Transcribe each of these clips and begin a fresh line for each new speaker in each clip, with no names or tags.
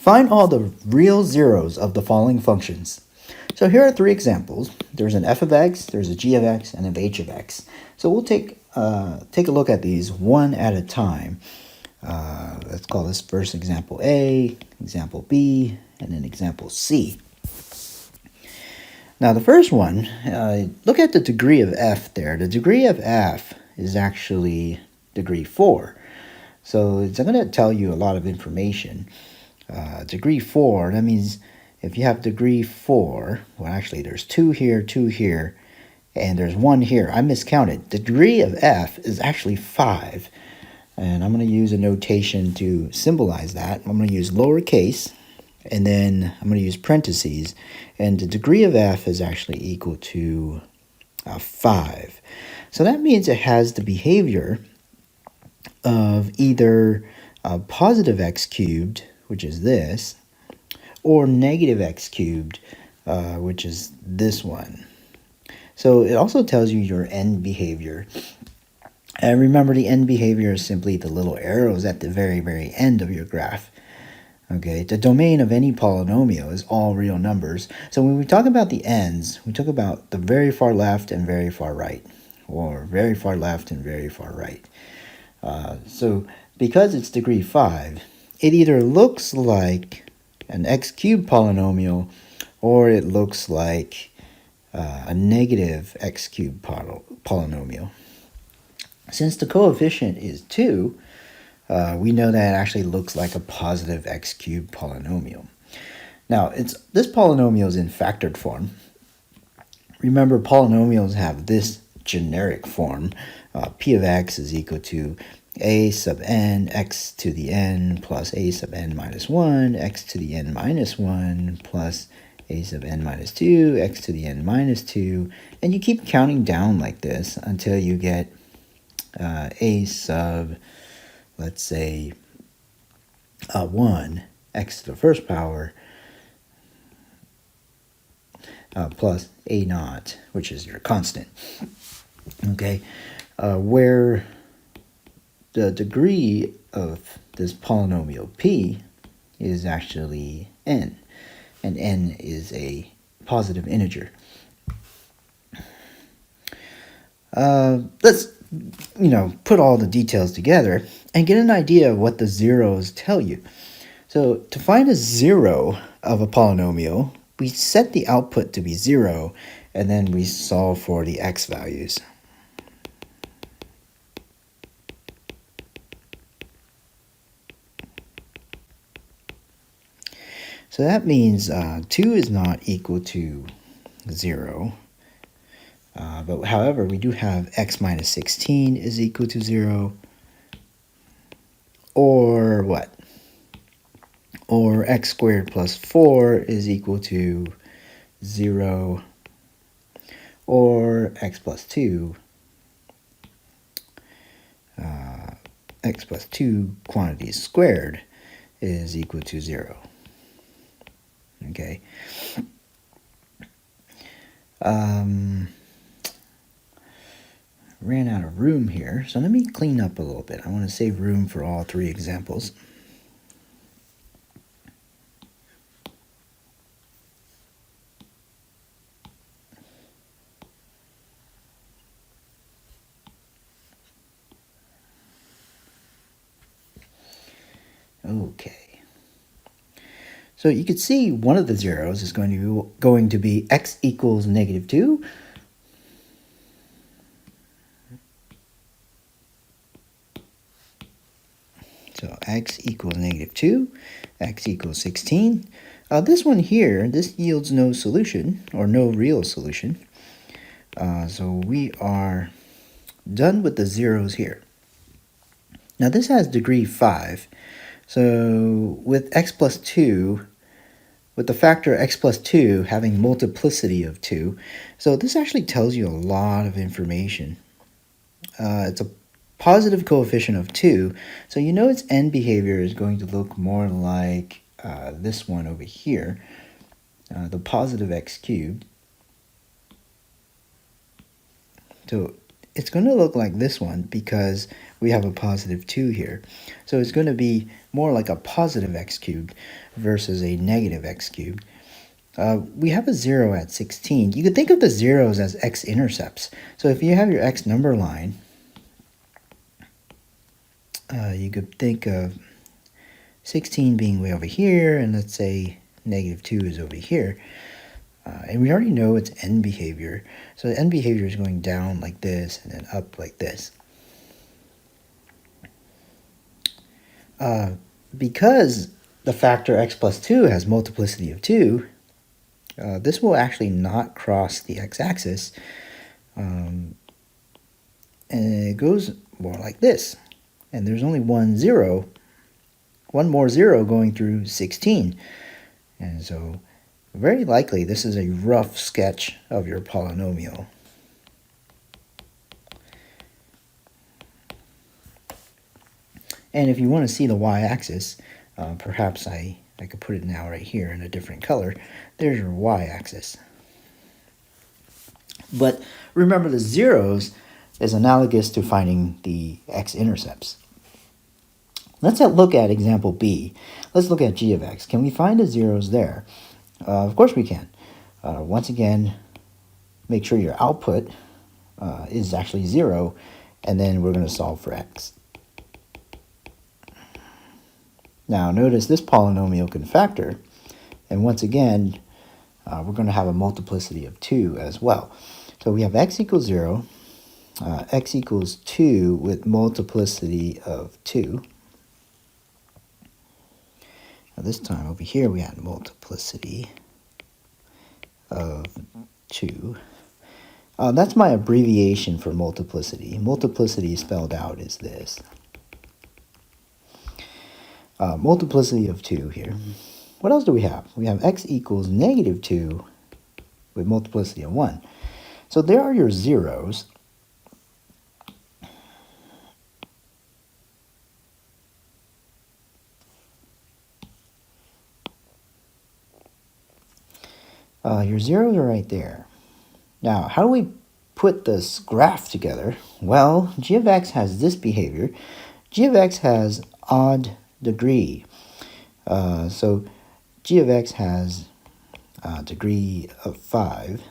Find all the real zeros of the following functions. So here are three examples. There's an f of x, there's a g of x, and an h of x. So we'll take a look at these one at a time. Let's call this first example A, example B, and then example C. Now the first one, look at the degree of f there. The degree of f is actually degree 4. So it's going to tell you a lot of information. Degree 4, that means if you have degree 4, well actually there's 2 here, and there's 1 here. I miscounted. The degree of f is actually 5. And I'm going to use a notation to symbolize that. I'm going to use lowercase, and then I'm going to use parentheses. And the degree of f is actually equal to 5. So that means it has the behavior of either positive x cubed, which is this, or negative x cubed, which is this one. So it also tells you your end behavior. And remember, the end behavior is simply the little arrows at the very, very end of your graph. Okay, the domain of any polynomial is all real numbers. So when we talk about the ends, we talk about the very far left and very far right, or very far left and very far right. So because it's degree 5, it either looks like an x cubed polynomial, or it looks like a negative x cubed polynomial. Since the coefficient is 2, we know that it actually looks like a positive x cubed polynomial. Now, this polynomial is in factored form. Remember, polynomials have this generic form. P of x is equal to a sub n x to the n plus a sub n minus 1, x to the n minus 1 plus a sub n minus 2, x to the n minus 2. And you keep counting down like this until you get a sub, let's say, 1, x to the first power, plus a naught, which is your constant. Okay, where the degree of this polynomial p is actually n, and n is a positive integer. Let's put all the details together and get an idea of what the zeros tell you. So to find a zero of a polynomial, we set the output to be 0, and then we solve for the x values. So that means 2 is not equal to 0. But however, we do have x minus 16 is equal to 0. Or what? Or x squared plus 4 is equal to 0. Or x plus 2. X plus 2 quantities squared is equal to 0. Okay. Ran out of room here, so let me clean up a little bit. I want to save room for all three examples. Okay. So you can see one of the zeros is going to be x equals negative 2. So x equals negative 2, x equals 16. This one here, this yields no solution, or no real solution. So we are done with the zeros here. Now this has degree 5. So with x plus 2, with the factor x plus 2 having multiplicity of 2, so this actually tells you a lot of information. It's a positive coefficient of 2, so you know its end behavior is going to look more like this one over here, the positive x cubed. So it's going to look like this one because we have a positive 2 here. So it's going to be more like a positive x cubed versus a negative x cubed. We have a 0 at 16. You could think of the zeros as x-intercepts. So if you have your x number line, you could think of 16 being way over here, and let's say negative 2 is over here. And we already know it's end behavior. So the end behavior is going down like this and then up like this. Because the factor x plus 2 has multiplicity of 2, this will actually not cross the x-axis. And it goes more like this. And there's only one more 0 going through 16. And so very likely this is a rough sketch of your polynomial. And if you want to see the y-axis, perhaps I could put it now right here in a different color. There's your y-axis. But remember, the zeros is analogous to finding the x-intercepts. Let's look at example B. Let's look at g of x. Can we find the zeros there? Of course we can. Once again, make sure your output is actually 0, and then we're going to solve for x. Now notice this polynomial can factor, and once again, we're going to have a multiplicity of 2 as well. So we have x equals 0, x equals 2 with multiplicity of 2. Now this time over here we had multiplicity of 2. That's my abbreviation for multiplicity. Multiplicity spelled out is this. Multiplicity of 2 here. What else do we have? We have x equals negative 2 with multiplicity of 1. So there are your zeros. Your zeros are right there. Now, how do we put this graph together? Well, g of x has this behavior. G of x has odd degree. So g of x has a degree of 5.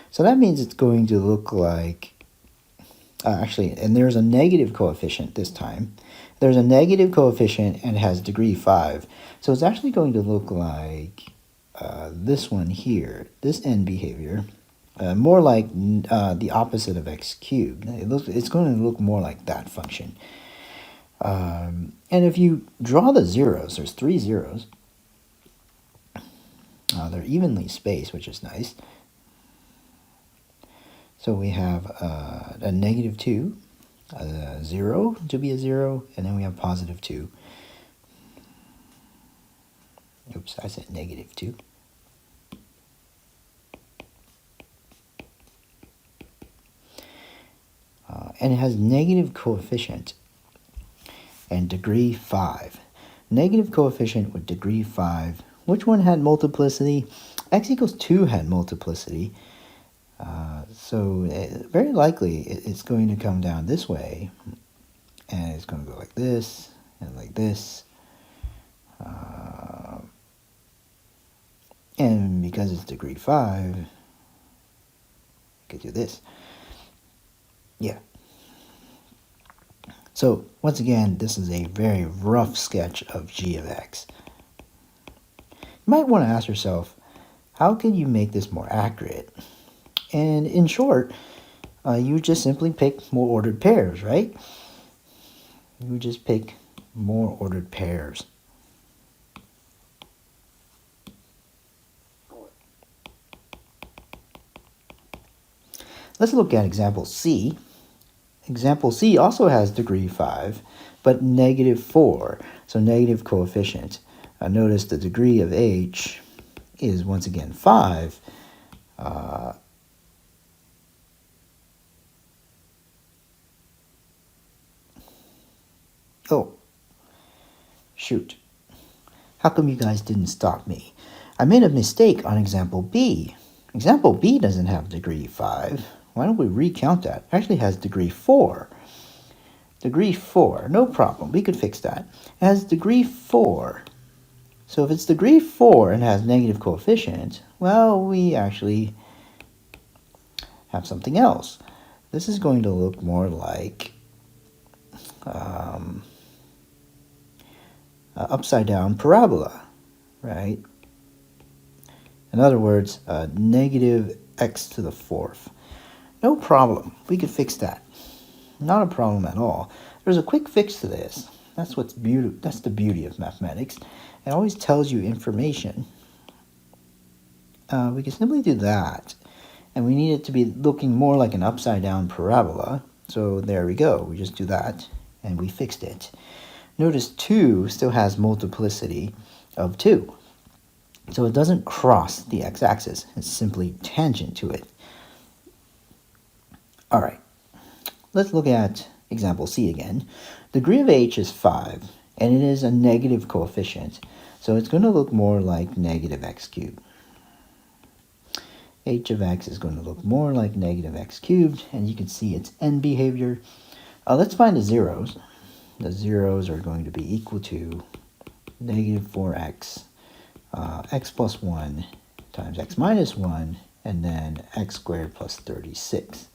So that means it's going to look like, actually, and there's a negative coefficient this time. There's a negative coefficient and it has degree 5. So it's actually going to look like this one here, this end behavior, more like the opposite of x cubed. It's going to look more like that function. And if you draw the zeros, there's 3 zeros. They're evenly spaced, which is nice. So we have a negative 2, a 0 to be a 0, and then we have positive 2. Oops, I said negative 2. And it has negative coefficient and degree 5. Negative coefficient with degree 5. Which one had multiplicity? X equals 2 had multiplicity. So very likely it's going to come down this way. And it's going to go like this and like this. And because it's degree 5, you could do this. Yeah. So once again, this is a very rough sketch of g of x. You might want to ask yourself, how can you make this more accurate? And in short, you just simply pick more ordered pairs, right? You just pick more ordered pairs. Let's look at example C. Example C also has degree 5, but negative 4, so negative coefficient. Notice the degree of h is once again 5. Oh, shoot. How come you guys didn't stop me? I made a mistake on example B. Example B doesn't have degree 5. Why don't we recount that? It actually has degree 4. Degree 4, no problem. We could fix that. It has degree 4. So if it's degree 4 and has negative coefficient, well, we actually have something else. This is going to look more like upside down parabola, right? In other words, negative x to the 4th. No problem. We could fix that. Not a problem at all. There's a quick fix to this. That's the beauty of mathematics. It always tells you information. We can simply do that. And we need it to be looking more like an upside down parabola. So there we go. We just do that and we fixed it. Notice 2 still has multiplicity of 2. So it doesn't cross the x-axis. It's simply tangent to it. All right. Let's look at example C again. Degree of h is 5, and it is a negative coefficient. So it's going to look more like negative x cubed. H of x is going to look more like negative x cubed, and you can see its end behavior. Let's find the zeros. The zeros are going to be equal to negative 4x, x plus 1 times x minus 1, and then x squared plus 36.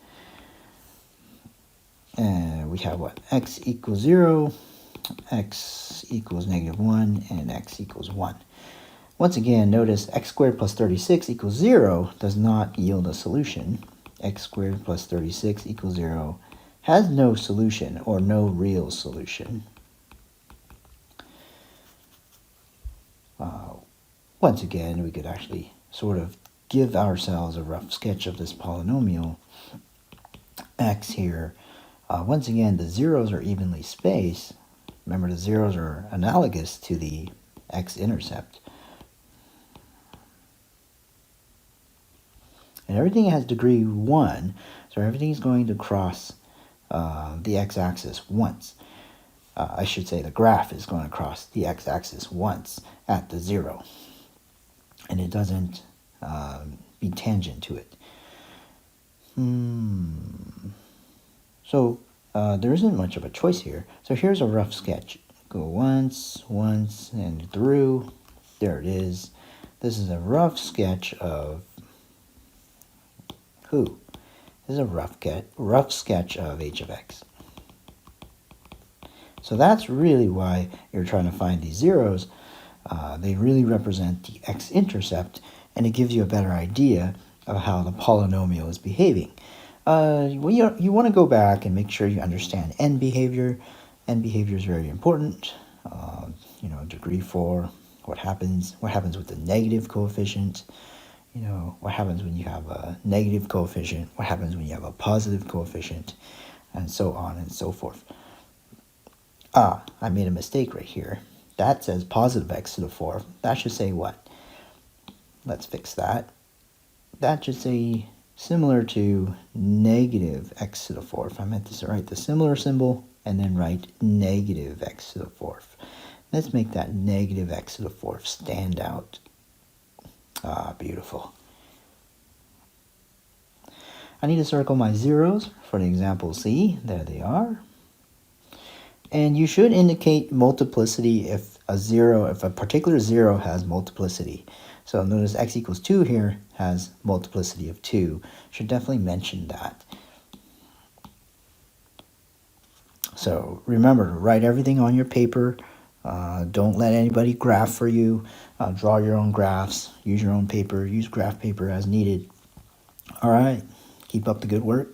And we have what? X equals 0, x equals negative 1, and x equals 1. Once again, notice x squared plus 36 equals 0 does not yield a solution. X squared plus 36 equals 0 has no solution, or no real solution. Once again, we could actually sort of give ourselves a rough sketch of this polynomial x here. Once again, the zeros are evenly spaced. Remember, the zeros are analogous to the x-intercept. And everything has degree 1, so everything is going to cross the x-axis once. I should say the graph is going to cross the x-axis once at the 0. And it doesn't be tangent to it. So there isn't much of a choice here. So here's a rough sketch. Go once, and through. There it is. This is a rough sketch of who? This is a rough sketch of h of x. So that's really why you're trying to find these zeros. They really represent the x-intercept, and it gives you a better idea of how the polynomial is behaving. You want to go back and make sure you understand end behavior. End behavior is very important. Degree 4, what happens with the negative coefficient, what happens when you have a negative coefficient, what happens when you have a positive coefficient, and so on and so forth. I made a mistake right here. That says positive x to the 4th. That should say what? Let's fix that. That should say similar to negative x to the 4th. I meant to write the similar symbol and then write negative x to the 4th. Let's make that negative x to the 4th stand out. Beautiful. I need to circle my zeros for the example C. There they are. And you should indicate multiplicity if a particular zero has multiplicity. So notice x equals 2 here has multiplicity of 2. Should definitely mention that. So remember to write everything on your paper. Don't let anybody graph for you. Draw your own graphs. Use your own paper. Use graph paper as needed. All right. Keep up the good work.